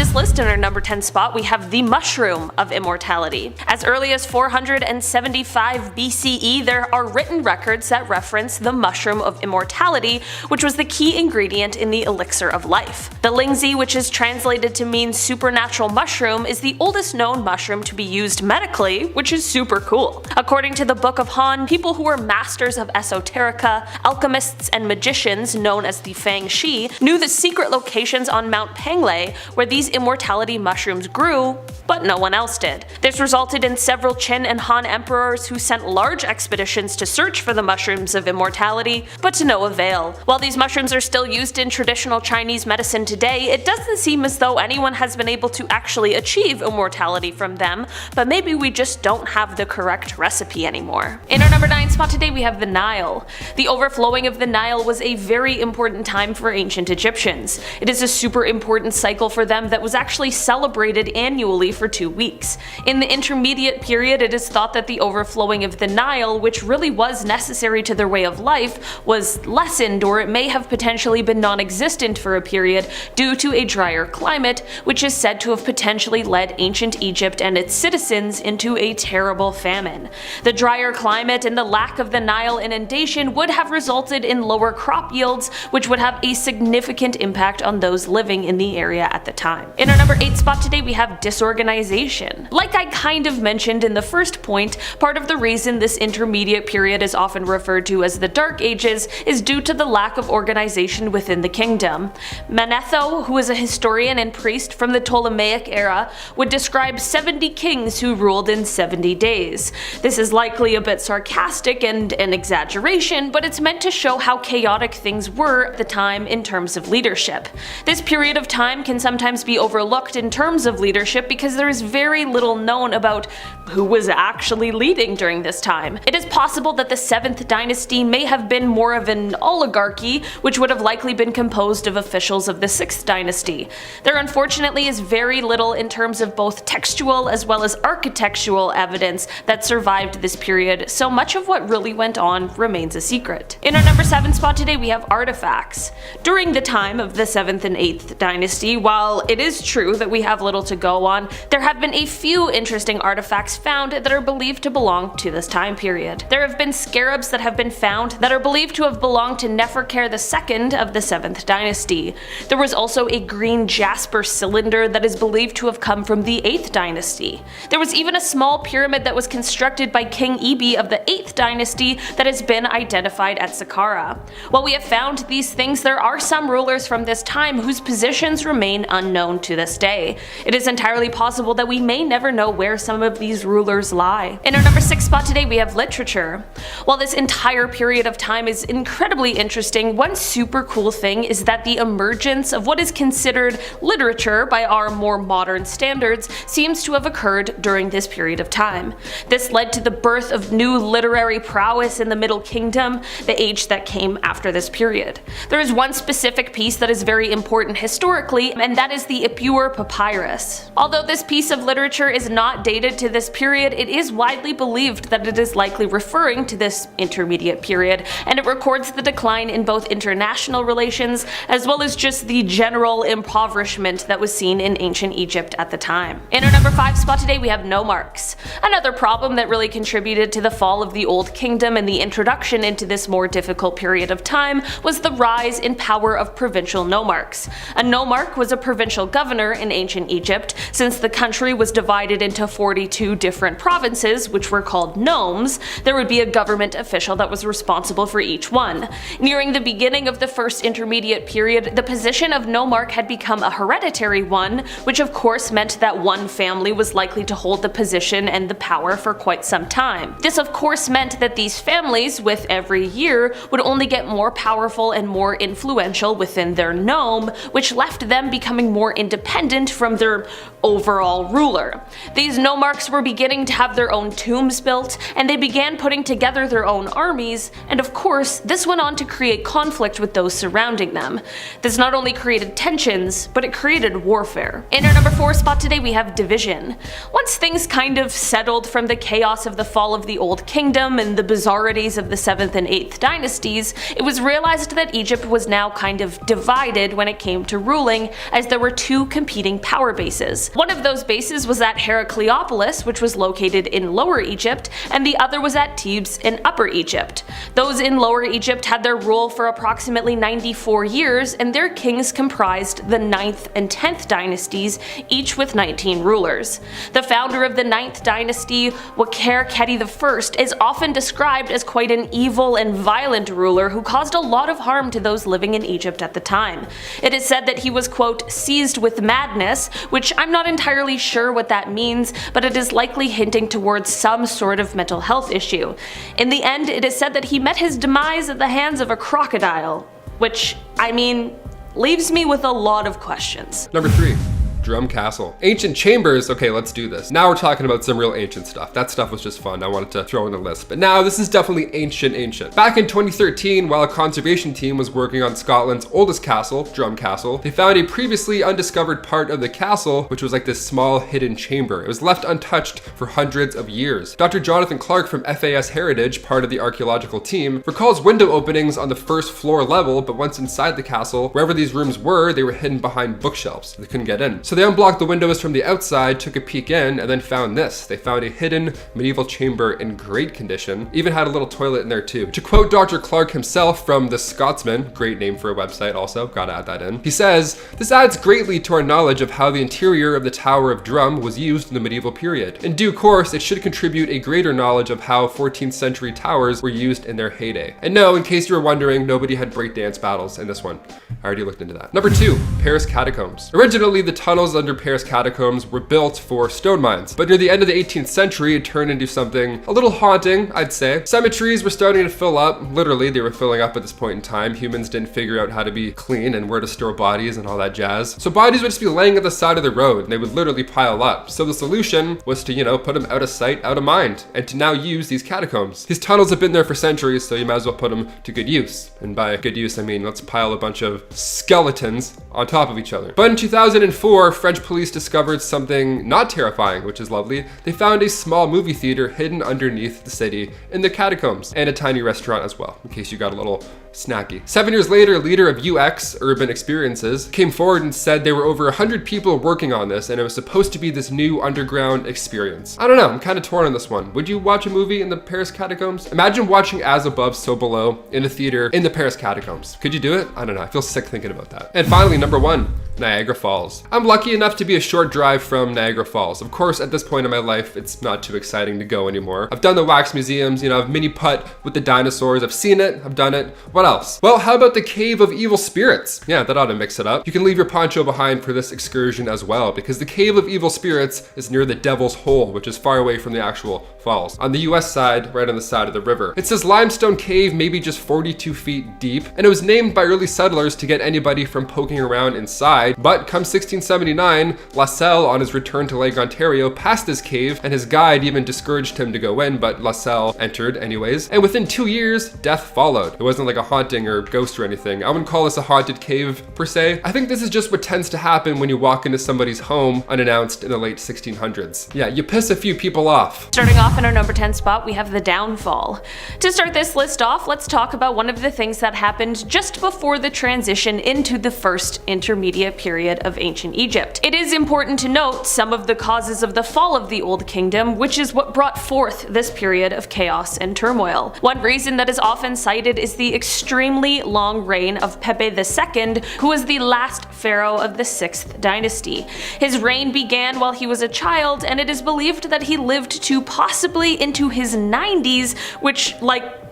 this list, in our number 10 spot, we have the mushroom of immortality. As early as 475 BCE, there are written records that reference the mushroom of immortality, which was the key ingredient in the elixir of life. The lingzi, which is translated to mean supernatural mushroom, is the oldest known mushroom to be used medically, which is super cool. According to the Book of Han, people who were masters of esoterica, alchemists, and magicians, known as the Fang Shi, knew the secret locations on Mount Panglei where these immortality mushrooms grew, but no one else did. This resulted in several Qin and Han emperors who sent large expeditions to search for the mushrooms of immortality, but to no avail. While these mushrooms are still used in traditional Chinese medicine today, it doesn't seem as though anyone has been able to actually achieve immortality from them, but maybe we just don't have the correct recipe anymore. In our number 9 spot today, we have the Nile. The overflowing of the Nile was a very important time for ancient Egyptians. It is a super important cycle for them that was actually celebrated annually for 2 weeks. In the intermediate period, it is thought that the overflowing of the Nile, which really was necessary to their way of life, was lessened, or it may have potentially been non-existent for a period due to a drier climate, which is said to have potentially led ancient Egypt and its citizens into a terrible famine. The drier climate and the lack of the Nile inundation would have resulted in lower crop yields, which would have a significant impact on those living in the area at the time. In our number 8 spot today, we have disorganization. Like I kind of mentioned in the first point, part of the reason this intermediate period is often referred to as the Dark Ages is due to the lack of organization within the kingdom. Manetho, who is a historian and priest from the Ptolemaic era, would describe 70 kings who ruled in 70 days. This is likely a bit sarcastic and an exaggeration, but it's meant to show how chaotic things were at the time in terms of leadership. This period of time can sometimes be overlooked in terms of leadership because there is very little known about who was actually leading during this time. It is possible that the 7th dynasty may have been more of an oligarchy, which would have likely been composed of officials of the 6th dynasty. There unfortunately is very little in terms of both textual as well as architectural evidence that survived this period, so much of what really went on remains a secret. In our number 7 spot today, we have artifacts. During the time of the 7th and 8th dynasty, while it is true that we have little to go on, there have been a few interesting artifacts found that are believed to belong to this time period. There have been scarabs that have been found that are believed to have belonged to Neferker II of the 7th dynasty. There was also a green jasper cylinder that is believed to have come from the 8th dynasty. There was even a small pyramid that was constructed by King Ebi of the 8th dynasty that has been identified at Saqqara. While we have found these things, there are some rulers from this time whose positions remain unknown to this day. It is entirely possible that we may never know where some of these rulers lie. In our number 6 spot today, we have literature. While this entire period of time is incredibly interesting, one super cool thing is that the emergence of what is considered literature by our more modern standards seems to have occurred during this period of time. This led to the birth of new literary prowess in the Middle Kingdom, the age that came after this period. There is one specific piece that is very important historically, and that is the Ipuwer Papyrus. Although this piece of literature is not dated to this period, it is widely believed that it is likely referring to this intermediate period, and it records the decline in both international relations as well as just the general impoverishment that was seen in ancient Egypt at the time. In our number 5 spot today, we have nomarchs. Another problem that really contributed to the fall of the Old Kingdom and the introduction into this more difficult period of time was the rise in power of provincial nomarchs. A nomarch was a provincial governor in ancient Egypt. Since the country was divided into 42 different provinces, which were called nomes, there would be a government official that was responsible for each one. Nearing the beginning of the first intermediate period, the position of nomarch had become a hereditary one, which of course meant that one family was likely to hold the position and the power for quite some time. This of course meant that these families, with every year, would only get more powerful and more influential within their nome, which left them becoming more independent from their overall ruler. These nomarchs were beginning to have their own tombs built, and they began putting together their own armies, and of course, this went on to create conflict with those surrounding them. This not only created tensions, but it created warfare. In our number 4 spot today, we have division. Once things kind of settled from the chaos of the fall of the Old Kingdom and the bizarrities of the 7th and 8th dynasties, it was realized that Egypt was now kind of divided when it came to ruling, as there were two competing power bases. One of those bases was at Heracleopolis, which was located in Lower Egypt, and the other was at Thebes in Upper Egypt. Those in Lower Egypt had their rule for approximately 94 years, and their kings comprised the 9th and 10th dynasties, each with 19 rulers. The founder of the 9th dynasty, Kheti I, is often described as quite an evil and violent ruler who caused a lot of harm to those living in Egypt at the time. It is said that he was, quote, seized with madness, which I'm not entirely sure what that means, but it is likely hinting towards some sort of mental health issue. In the end, it is said that he met his demise at the hands of a crocodile, which, I mean, leaves me with a lot of questions. Number 3. Drum Castle. Ancient chambers. Okay, let's do this. Now we're talking about some real ancient stuff. That stuff was just fun. I wanted to throw in the list. But now this is definitely ancient. Back in 2013, while a conservation team was working on Scotland's oldest castle, Drum Castle, they found a previously undiscovered part of the castle, which was like this small hidden chamber. It was left untouched for hundreds of years. Dr. Jonathan Clark from FAS Heritage, part of the archaeological team, recalls window openings on the first floor level, but once inside the castle, wherever these rooms were, they were hidden behind bookshelves. They couldn't get in. So they unblocked the windows from the outside, took a peek in, and then found this. They found a hidden medieval chamber in great condition. Even had a little toilet in there too. To quote Dr. Clark himself from The Scotsman, great name for a website also, gotta add that in. He says, "This adds greatly to our knowledge of how the interior of the Tower of Drum was used in the medieval period. In due course, it should contribute a greater knowledge of how 14th century towers were used in their heyday." And no, in case you were wondering, nobody had breakdance battles in this one. I already looked into that. Number 2, Paris Catacombs. Originally, the tunnels under Paris Catacombs were built for stone mines, but near the end of the 18th century, it turned into something a little haunting, I'd say. Cemeteries were starting to fill up. Literally, they were filling up at this point in time. Humans didn't figure out how to be clean and where to store bodies and all that jazz. So bodies would just be laying at the side of the road, and they would literally pile up. So the solution was to, put them out of sight, out of mind, and to now use these catacombs. These tunnels have been there for centuries, so you might as well put them to good use. And by good use, I mean, let's pile a bunch of skeletons on top of each other. But in 2004, French police discovered something not terrifying, which is lovely. They found a small movie theater hidden underneath the city in the catacombs, and a tiny restaurant as well, in case you got a little snacky. 7 years later, leader of UX, Urban Experiences, came forward and said there were over 100 people working on this, and it was supposed to be this new underground experience. I don't know, I'm kind of torn on this one. Would you watch a movie in the Paris Catacombs? Imagine watching As Above, So Below in a theater in the Paris Catacombs. Could you do it? I don't know, I feel sick thinking about that. And finally, number 1, Niagara Falls. I'm lucky enough to be a short drive from Niagara Falls. Of course, at this point in my life, it's not too exciting to go anymore. I've done the wax museums, I've mini putt with the dinosaurs. I've seen it, I've done it. What else? Well, how about the Cave of Evil Spirits? Yeah, that ought to mix it up. You can leave your poncho behind for this excursion as well, because the Cave of Evil Spirits is near the Devil's Hole, which is far away from the actual falls. On the US side, right on the side of the river. It's this limestone cave, maybe just 42 feet deep, and it was named by early settlers to get anybody from poking around inside. But come 1679, La Salle, on his return to Lake Ontario, passed this cave, and his guide even discouraged him to go in, but La Salle entered anyways. And within 2 years, death followed. It wasn't like a haunting or ghost or anything. I wouldn't call this a haunted cave per se. I think this is just what tends to happen when you walk into somebody's home unannounced in the late 1600s. Yeah, you piss a few people off. Starting off in our number 10 spot, we have the downfall. To start this list off, let's talk about one of the things that happened just before the transition into the first intermediate period of ancient Egypt. It is important to note some of the causes of the fall of the Old Kingdom, which is what brought forth this period of chaos and turmoil. One reason that is often cited is the extremely long reign of Pepe II, who was the last pharaoh of the 6th dynasty. His reign began while he was a child, and it is believed that he lived to possibly into his 90s, which,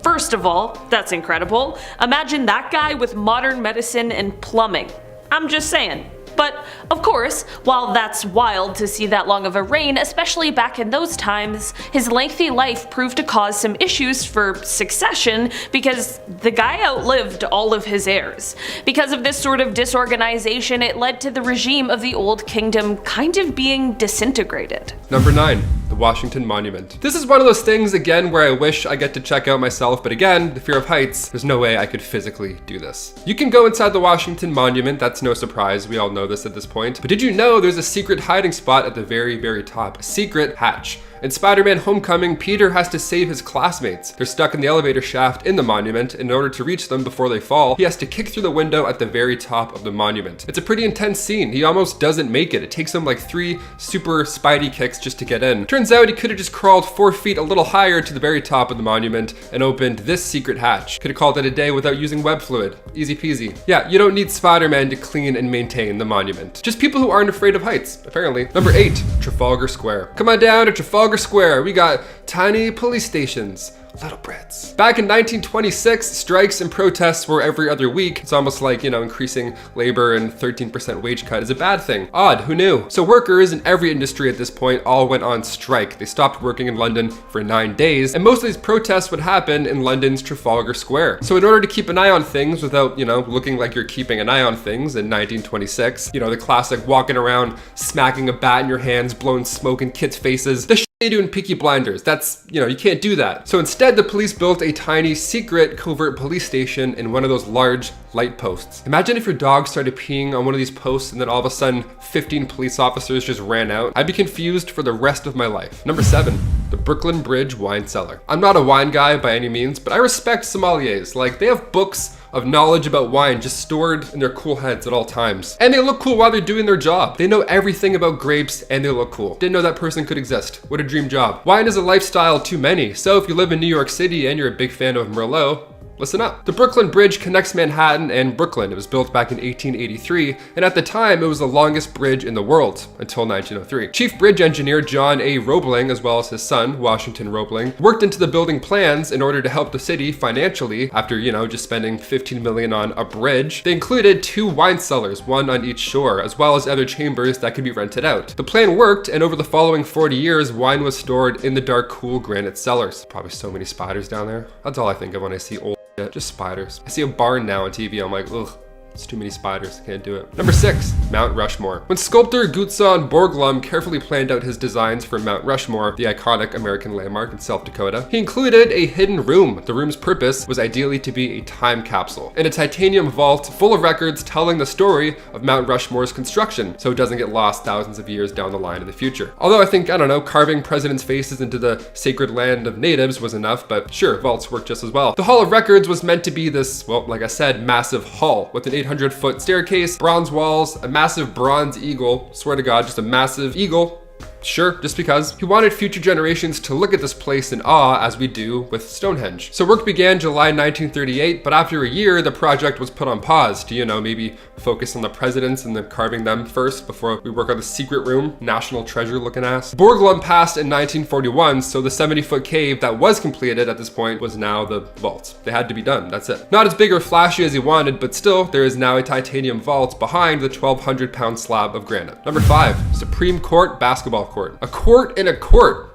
first of all, that's incredible. Imagine that guy with modern medicine and plumbing. I'm just saying. But, of course, while that's wild to see that long of a reign, especially back in those times, his lengthy life proved to cause some issues for succession because the guy outlived all of his heirs. Because of this sort of disorganization, it led to the regime of the Old Kingdom kind of being disintegrated. Number 9. The Washington Monument. This is one of those things, again, where I wish I get to check out myself, but again, the fear of heights, there's no way I could physically do this. You can go inside the Washington Monument, that's no surprise, we all know this at this point, but did you know there's a secret hiding spot at the very, very top? A secret hatch. In Spider-Man Homecoming, Peter has to save his classmates. They're stuck in the elevator shaft in the monument. In order to reach them before they fall, he has to kick through the window at the very top of the monument. It's a pretty intense scene. He almost doesn't make it. It takes him like 3 super Spidey kicks just to get in. Turns out he could have just crawled 4 feet a little higher to the very top of the monument and opened this secret hatch. Could have called it a day without using web fluid. Easy peasy. Yeah, you don't need Spider-Man to clean and maintain the monument. Just people who aren't afraid of heights, apparently. Number 8, Trafalgar Square. Come on down to Trafalgar Square. We got tiny police stations. Little Brits. Back in 1926, strikes and protests were every other week. It's almost like, increasing labor and 13% wage cut is a bad thing. Odd, who knew? So workers in every industry at this point all went on strike. They stopped working in London for 9 days, and most of these protests would happen in London's Trafalgar Square. So in order to keep an eye on things without, looking like you're keeping an eye on things in 1926, the classic walking around, smacking a bat in your hands, blowing smoke in kids' faces, the they do in Peaky Blinders. That's, you can't do that. So instead, the police built a tiny secret covert police station in one of those large light posts. Imagine if your dog started peeing on one of these posts and then all of a sudden 15 police officers just ran out. I'd be confused for the rest of my life. Number 7, the Brooklyn Bridge wine cellar. I'm not a wine guy by any means, but I respect sommeliers. Like, they have books of knowledge about wine just stored in their cool heads at all times. And they look cool while they're doing their job. They know everything about grapes and they look cool. Didn't know that person could exist. What a dream job. Wine is a lifestyle to many. So if you live in New York City and you're a big fan of Merlot, listen up. The Brooklyn Bridge connects Manhattan and Brooklyn. It was built back in 1883, and at the time, it was the longest bridge in the world until 1903. Chief bridge engineer John A. Roebling, as well as his son, Washington Roebling, worked into the building plans in order to help the city financially after, just spending $15 million on a bridge. They included 2 wine cellars, one on each shore, as well as other chambers that could be rented out. The plan worked, and over the following 40 years, wine was stored in the dark, cool granite cellars. Probably so many spiders down there. That's all I think of when I see old just spiders. I see a barn now on TV, I'm like, ugh. It's too many spiders, can't do it. Number 6, Mount Rushmore. When sculptor Gutzon Borglum carefully planned out his designs for Mount Rushmore, the iconic American landmark in South Dakota, he included a hidden room. The room's purpose was ideally to be a time capsule, and a titanium vault full of records telling the story of Mount Rushmore's construction, so it doesn't get lost thousands of years down the line in the future. Although I think, carving presidents' faces into the sacred land of natives was enough, but sure, vaults work just as well. The Hall of Records was meant to be this, well, like I said, massive hall with an 800-foot staircase, bronze walls, a massive bronze eagle. Swear to God, just a massive eagle. Sure, just because. He wanted future generations to look at this place in awe as we do with Stonehenge. So work began July 1938, but after a year, the project was put on pause to, maybe focus on the presidents and then carving them first before we work on the secret room, national treasure looking ass. Borglum passed in 1941, so the 70-foot cave that was completed at this point was now the vault. They had to be done, that's it. Not as big or flashy as he wanted, but still, there is now a titanium vault behind the 1,200-pound slab of granite. Number 5, Supreme Court basketball court. A court in a court.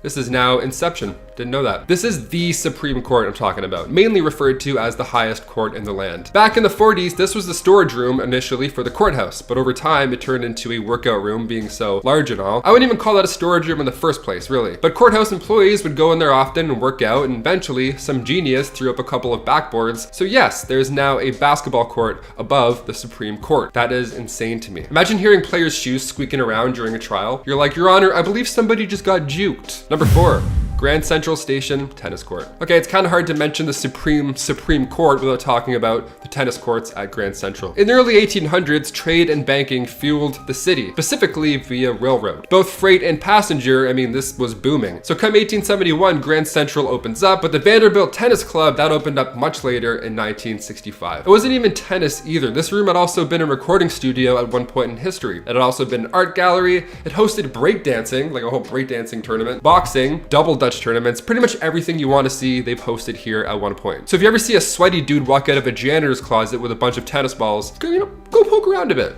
This is now Inception. Didn't know that. This is the Supreme Court I'm talking about, mainly referred to as the highest court in the land. Back in the 40s, this was the storage room initially for the courthouse, but over time it turned into a workout room, being so large and all. I wouldn't even call that a storage room in the first place, really. But courthouse employees would go in there often and work out, and eventually some genius threw up a couple of backboards. So yes, there's now a basketball court above the Supreme Court. That is insane to me. Imagine hearing players' shoes squeaking around during a trial. You're like, Your Honor, I believe somebody just got juked. Number 4. Grand Central Station tennis court. Okay, it's kind of hard to mention the Supreme Court without talking about the tennis courts at Grand Central. In the early 1800s, trade and banking fueled the city, specifically via railroad. Both freight and passenger, this was booming. So come 1871, Grand Central opens up, but the Vanderbilt Tennis Club, that opened up much later in 1965. It wasn't even tennis either. This room had also been a recording studio at one point in history. It had also been an art gallery. It hosted breakdancing, like a whole breakdancing tournament, boxing, double Dutch tournaments, pretty much everything you want to see, they've hosted here at one point. So if you ever see a sweaty dude walk out of a janitor's closet with a bunch of tennis balls, go poke around a bit.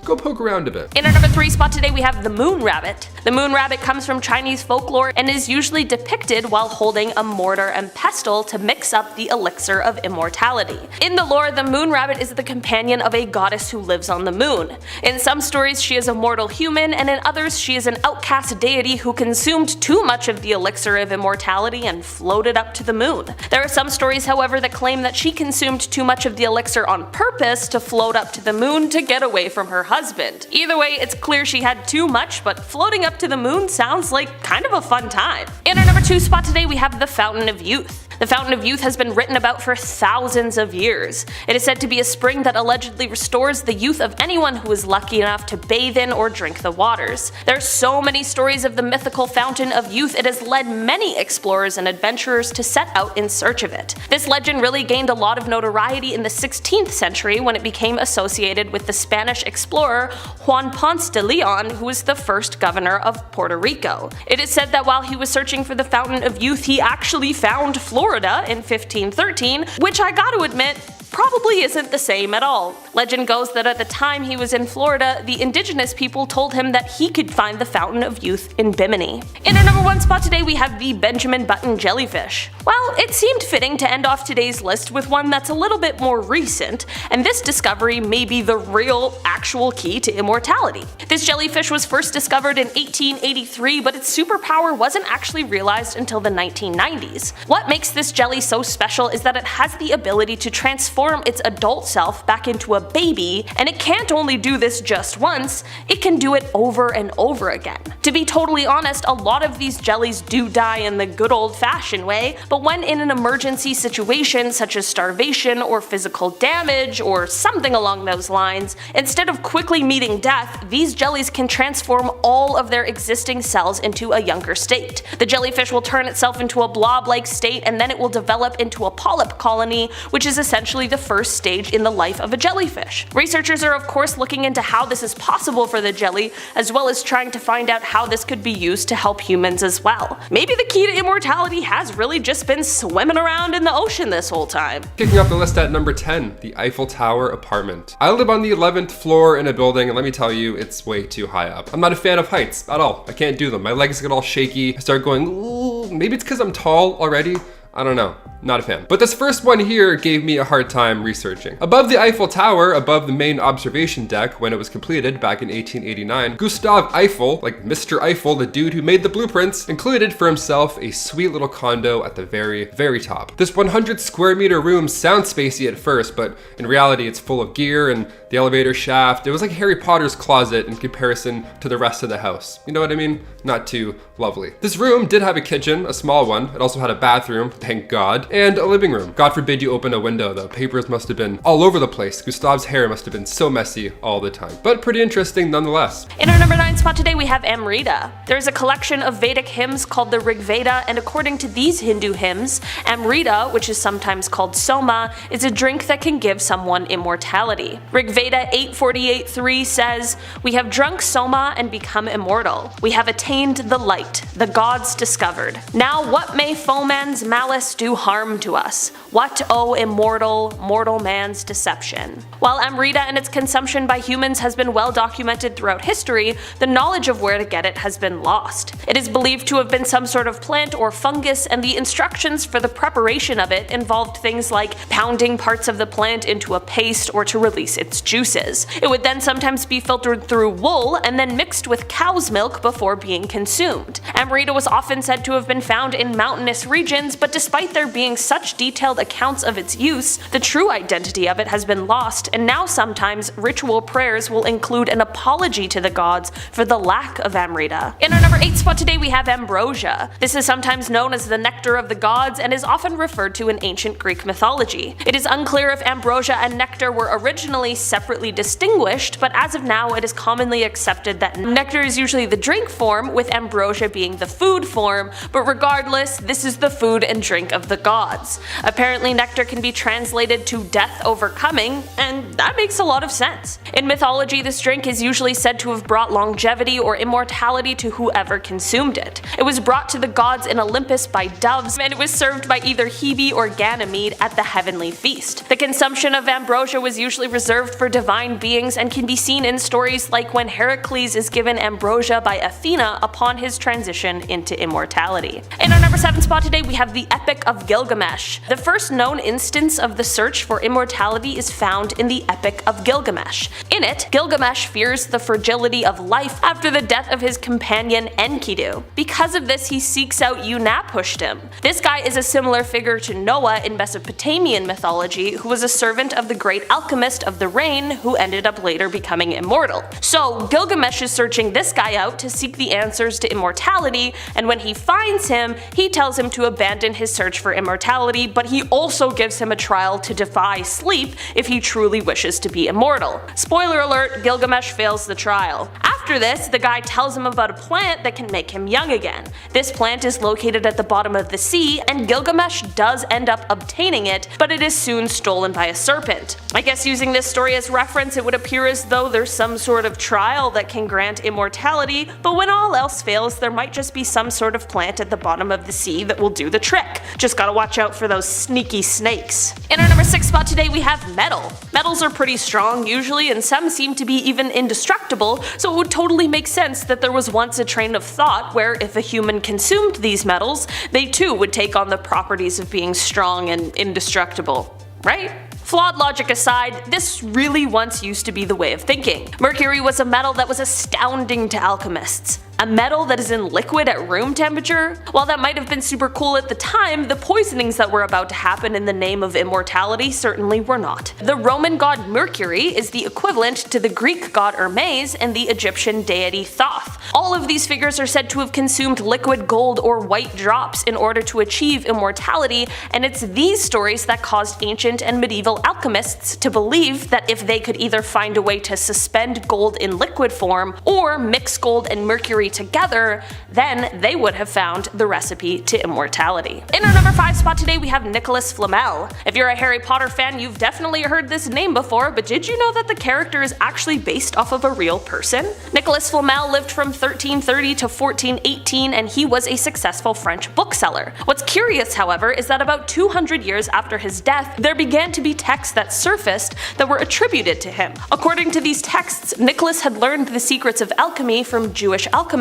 Go poke around a bit. In our number 3 spot today, we have the moon rabbit. The moon rabbit comes from Chinese folklore and is usually depicted while holding a mortar and pestle to mix up the elixir of immortality. In the lore, the moon rabbit is the companion of a goddess who lives on the moon. In some stories, she is a mortal human, and in others, she is an outcast deity who consumed too much of the elixir of immortality and floated up to the moon. There are some stories, however, that claim that she consumed too much of the elixir on purpose to float up to the moon to get away from her husband. husband. Either way, it's clear she had too much, but floating up to the moon sounds like kind of a fun time. In our number 2 spot today, we have the Fountain of Youth. The Fountain of Youth has been written about for thousands of years. It is said to be a spring that allegedly restores the youth of anyone who is lucky enough to bathe in or drink the waters. There are so many stories of the mythical Fountain of Youth, it has led many explorers and adventurers to set out in search of it. This legend really gained a lot of notoriety in the 16th century when it became associated with the Spanish explorer Juan Ponce de Leon, who was the first governor of Puerto Rico. It is said that while he was searching for the Fountain of Youth, he actually found Florida in 1513, which I gotta admit, probably isn't the same at all. Legend goes that at the time he was in Florida, the indigenous people told him that he could find the Fountain of Youth in Bimini. In our number 1 spot today, we have the Benjamin Button jellyfish. Well, it seemed fitting to end off today's list with one that's a little bit more recent, and this discovery may be the real, actual key to immortality. This jellyfish was first discovered in 1883, but its superpower wasn't actually realized until the 1990s. What makes this jelly so special is that it has the ability to transform its adult self back into a baby, and it can't only do this just once, it can do it over and over again. To be totally honest, a lot of these jellies do die in the good old-fashioned way, but when in an emergency situation such as starvation or physical damage or something along those lines, instead of quickly meeting death, these jellies can transform all of their existing cells into a younger state. The jellyfish will turn itself into a blob-like state, and then it will develop into a polyp colony, which is essentially the first stage in the life of a jellyfish. Researchers are of course looking into how this is possible for the jelly, as well as trying to find out how this could be used to help humans as well. Maybe the key to immortality has really just been swimming around in the ocean this whole time. Kicking off the list at number 10, the Eiffel Tower apartment. I live on the 11th floor in a building, and let me tell you, it's way too high up. I'm not a fan of heights at all. I can't do them. My legs get all shaky. I start going, ooh, maybe it's because I'm tall already. I don't know, not a fan. But this first one here gave me a hard time researching. Above the Eiffel Tower, above the main observation deck when it was completed back in 1889, Gustave Eiffel, like Mr. Eiffel, the dude who made the blueprints, included for himself a sweet little condo at the very, very top. This 100 square meter room sounds spacey at first, but in reality it's full of gear and the elevator shaft. It was like Harry Potter's closet in comparison to the rest of the house. You know what I mean? Not too lovely. This room did have a kitchen, a small one. It also had a bathroom, thank God, and a living room. God forbid you open a window though. Papers must have been all over the place. Gustave's hair must have been so messy all the time. But pretty interesting nonetheless. In our number 9 spot today, we have AMRITA. There's a collection of Vedic hymns called the Rig Veda, and according to these Hindu hymns, AMRITA, which is sometimes called soma, is a drink that can give someone immortality. Rig Veda 8:48-3 says, "We have drunk soma and become immortal. We have attained the light, the gods discovered. Now what may foeman's malice do harm to us? What, O immortal, mortal man's deception?" While AMRITA and its consumption by humans has been well documented throughout history, the knowledge of where to get it has been lost. It is believed to have been some sort of plant or fungus, and the instructions for the preparation of it involved things like pounding parts of the plant into a paste or to release its juices. It would then sometimes be filtered through wool and then mixed with cow's milk before being consumed. AMRITA was often said to have been found in mountainous regions, but despite there being such detailed accounts of its use, the true identity of it has been lost, and now sometimes ritual prayers will include an apology to the gods for the lack of AMRITA. In our number 8 spot today, we have ambrosia. This is sometimes known as the nectar of the gods and is often referred to in ancient Greek mythology. It is unclear if ambrosia and nectar were originally separately distinguished, but as of now it is commonly accepted that nectar is usually the drink form, with ambrosia being the food form, but regardless, this is the food and drink of the gods. Apparently nectar can be translated to death overcoming, and that makes a lot of sense. In mythology, this drink is usually said to have brought longevity or immortality to whoever consumed it. It was brought to the gods in Olympus by doves, and it was served by either Hebe or Ganymede at the heavenly feast. The consumption of ambrosia was usually reserved for divine beings and can be seen in stories like when Heracles is given ambrosia by Athena upon his transition into immortality. In our number 7 spot today, we have the Epic of Gilgamesh. Gilgamesh. The first known instance of the search for immortality is found in the Epic of Gilgamesh. In it, Gilgamesh fears the fragility of life after the death of his companion Enkidu. Because of this, he seeks out Unapushtim. This guy is a similar figure to Noah in Mesopotamian mythology, who was a servant of the great alchemist of the rain who ended up later becoming immortal. So Gilgamesh is searching this guy out to seek the answers to immortality, and when he finds him, he tells him to abandon his search for immortality, but he also gives him a trial to defy sleep if he truly wishes to be immortal. Spoiler alert, Gilgamesh fails the trial. After this, the guy tells him about a plant that can make him young again. This plant is located at the bottom of the sea, and Gilgamesh does end up obtaining it, but it is soon stolen by a serpent. I guess using this story as reference, it would appear as though there's some sort of trial that can grant immortality, but when all else fails, there might just be some sort of plant at the bottom of the sea that will do the trick. Just gotta watch out for those sneaky snakes. In our number 6 spot today we have metal. Metals are pretty strong usually, and some seem to be even indestructible, so it would totally make sense that there was once a train of thought where if a human consumed these metals, they too would take on the properties of being strong and indestructible, right? Flawed logic aside, this really once used to be the way of thinking. Mercury was a metal that was astounding to alchemists. A metal that is in liquid at room temperature? While that might have been super cool at the time, the poisonings that were about to happen in the name of immortality certainly were not. The Roman god Mercury is the equivalent to the Greek god Hermes and the Egyptian deity Thoth. All of these figures are said to have consumed liquid gold or white drops in order to achieve immortality, and it's these stories that caused ancient and medieval alchemists to believe that if they could either find a way to suspend gold in liquid form or mix gold and mercury together, then they would have found the recipe to immortality. In our number 5 spot today we have Nicolas Flamel. If you're a Harry Potter fan, you've definitely heard this name before, but did you know that the character is actually based off of a real person? Nicolas Flamel lived from 1330 to 1418, and he was a successful French bookseller. What's curious, however, is that about 200 years after his death, there began to be texts that surfaced that were attributed to him. According to these texts, Nicolas had learned the secrets of alchemy from Jewish alchemists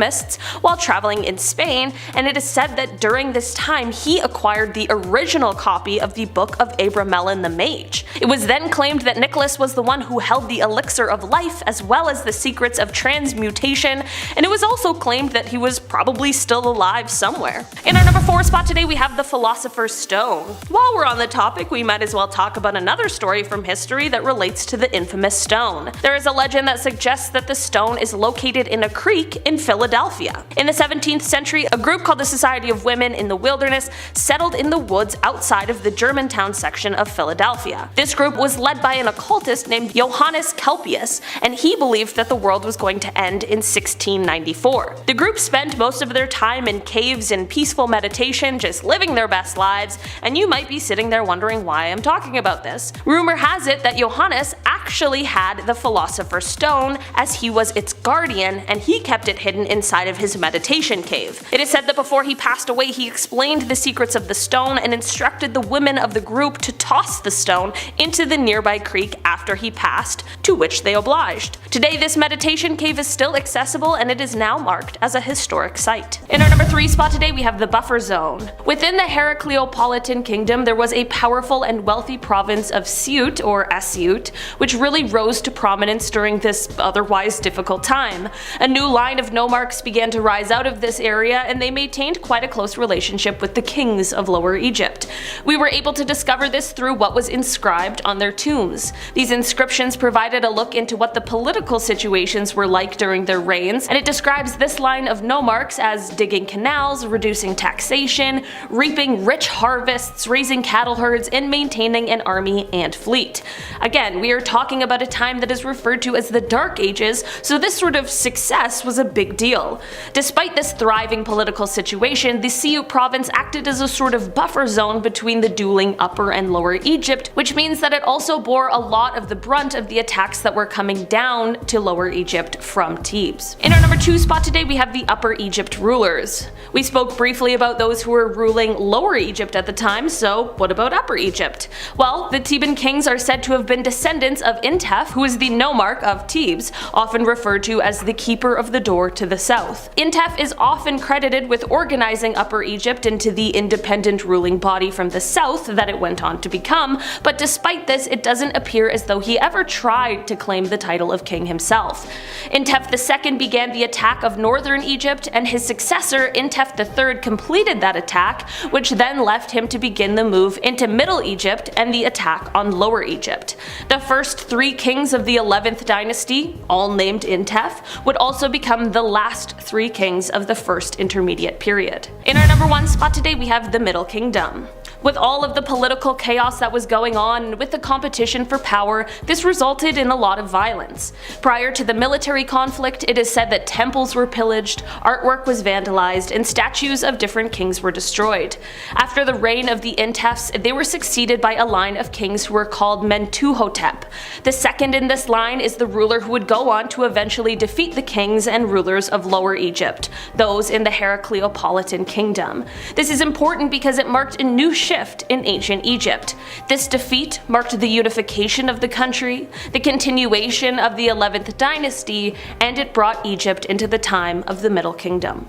while traveling in Spain, and it is said that during this time he acquired the original copy of the Book of Abramelin the Mage. It was then claimed that Nicolas was the one who held the elixir of life as well as the secrets of transmutation, and it was also claimed that he was probably still alive somewhere. In our number 4 spot today we have the Philosopher's Stone. While we're on the topic, we might as well talk about another story from history that relates to the infamous stone. There is a legend that suggests that the stone is located in a creek in Philadelphia. In the 17th century, a group called the Society of Women in the Wilderness settled in the woods outside of the Germantown section of Philadelphia. This group was led by an occultist named Johannes Kelpius, and he believed that the world was going to end in 1694. The group spent most of their time in caves and peaceful meditation, just living their best lives, and you might be sitting there wondering why I'm talking about this. Rumor has it that Johannes actually had the Philosopher's Stone, as he was its guardian, and he kept it hidden inside of his meditation cave. It is said that before he passed away, he explained the secrets of the stone and instructed the women of the group to toss the stone into the nearby creek after he passed, to which they obliged. Today, this meditation cave is still accessible, and it is now marked as a historic site. In our number 3 spot today, we have the Buffer Zone. Within the Heracleopolitan Kingdom, there was a powerful and wealthy province of Siut, or Asiut, which really rose to prominence during this otherwise difficult time. A new line of nomarchs began to rise out of this area, and they maintained quite a close relationship with the kings of Lower Egypt. We were able to discover this through what was inscribed on their tombs. These inscriptions provided a look into what the political situations were like during their reigns, and it describes this line of nomarchs as digging canals, reducing taxation, reaping rich harvests, raising cattle herds, and maintaining an army and fleet. Again, we are talking about a time that is referred to as the Dark Ages, so this sort of success was a big deal. Despite this thriving political situation, the Siut province acted as a sort of buffer zone between the dueling Upper and Lower Egypt, which means that it also bore a lot of the brunt of the attacks that were coming down to Lower Egypt from Thebes. In our number 2 spot today, we have the Upper Egypt rulers. We spoke briefly about those who were ruling Lower Egypt at the time, so what about Upper Egypt? Well, the Theban kings are said to have been descendants of Intef, who is the nomarch of Thebes, often referred to as the keeper of the door to the south. Intef is often credited with organizing Upper Egypt into the independent ruling body from the south that it went on to become, but despite this, it doesn't appear as though he ever tried to claim the title of king himself. Intef II began the attack of northern Egypt, and his successor Intef III completed that attack, which then left him to begin the move into Middle Egypt and the attack on Lower Egypt. The first 3 kings of the 11th dynasty, all named Intef, would also become the last 3 kings of the first intermediate period. In our number 1 spot today we have the Middle Kingdom. With all of the political chaos that was going on and with the competition for power, this resulted in a lot of violence. Prior to the military conflict, it is said that temples were pillaged, artwork was vandalized, and statues of different kings were destroyed. After the reign of the Intefs, they were succeeded by a line of kings who were called Mentuhotep. The second in this line is the ruler who would go on to eventually defeat the kings and rulers of Lower Egypt, those in the Heracleopolitan kingdom. This is important because it marked a new shift in ancient Egypt. This defeat marked the unification of the country, the continuation of the 11th dynasty, and it brought Egypt into the time of the Middle Kingdom.